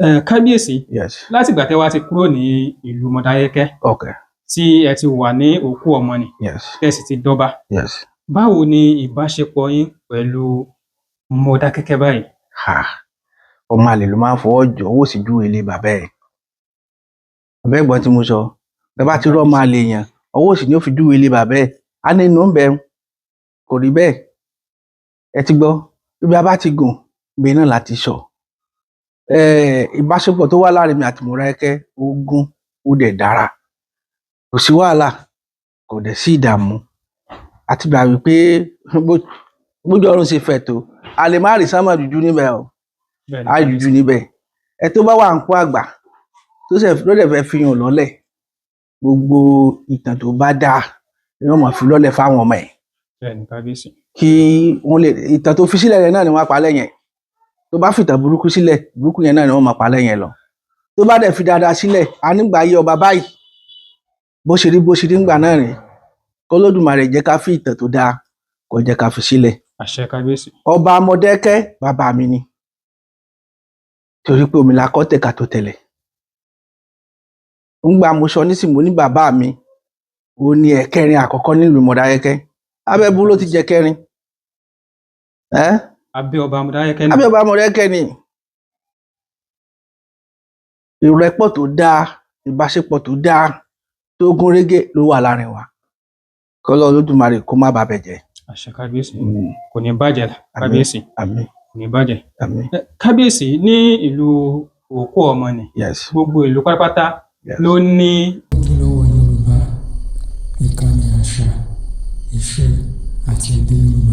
Kábíyèsí, Yes. láti ìgbà tẹ́ wá ti kúrò ní ìlú Mọdákẹ́kẹ́ Okay. tí ẹ ti wà ní Òkú Ọmọnì Yes. tẹ́ sì ti dọba, Yes. báwo ni ìbáṣepọ̀ yín pẹ̀lú Mọdákẹ́kẹ́ báyìí? Ọmọ àlè ló máa ń fọwọ́ jọ owó sì júwe ilé bàbá ẹ̀. Bàbá ẹ̀gbọ́n tí mo sọ, bẹ́ẹ̀ bá ti rọ́ ọmọ àlè yẹn, owó sì ni ó fi júwe ilé bàbá ẹ̀. A ní inú ń bẹ kò rí bẹ́ẹ̀. Ẹ ti gbọ́, ibi a bá ti gùn, ibẹ̀ náà láti sọ. Ìbáṣepọ̀ tó wà láàrin mi àti Mọdákẹ́kẹ́ ó gún, ó dẹ̀ dára. Kò sí wàhálà, kò dẹ̀ sí ìdààmú. A ti gbà wípé bójú ọ̀run ṣe fẹ̀ tó, a lè má rí sánmọ̀ dúdú níbẹ̀ o. A rí dúdú níbẹ̀. Ẹ tó bá wà ń kó àgbà tó dẹ̀ fẹ́ fi hàn lọ́lẹ̀, gbogbo ìtàn tó bá dáa ni wọ́n máa fi lọ́lẹ̀ fáwọn ọmọ ẹ̀. Bẹ́ẹ̀ni, Kábíyèsí. Kí wọ́n lè ìtàn tó fi sílẹ̀ yẹn náà ni wọ́n á pa lẹ́yìn ẹ̀. Tó bá fìtàn burúkú sílẹ̀, burúkú yẹn náà ni wọ́n máa pa lẹ́yìn ẹ̀ lọ. Tó bá dẹ̀ fi dáadáa sílẹ̀, a nígbà ayé ọba báyìí bó ṣe rí ńgbà náà rèé. K'Olódùmarè jẹ́ ká fi ìtàn tó dáa kó jẹ́ ká fi sílẹ̀. Àṣẹ, Kábíyèsí. Ọba Mọdákẹ́kẹ́ bàbá mi ni, torí pé omi la kọ́ tẹ̀ka tó tẹ̀lẹ̀. Ńgbà mo sọ nísìnyí mo ní bàbá mi ó ní ẹ̀kẹrin àkọ́kọ́ nílùú Mọdákẹ́kẹ́. Abẹ́bú ló ti jẹ kẹrin. Abẹ́ ọba Mọdákẹ́kẹ́ ni. Abẹ́ ọba Mọdákẹ́kẹ́ ni. Ìrẹ́pọ̀ tó dáa, ìbáṣepọ̀ tó dáa, tó gún régé ló wà láàrin wa. K'Ọlọ́run Olódùmarè kó má bà bẹ̀ jẹ́. Àṣẹ, Kábíyèsí. Kò ní bàjẹ́, Kábíyèsí. Àmín. Kò ní bàjẹ́. Àmín. Kábíyèsí, ní ìlú Òkú Ọmọnì, Yes. gbogbo ìlú pátápátá ló ní. Ojúlówó Yorùbá, ìkànnì àṣà, ìṣe àti èdè Yorùbá.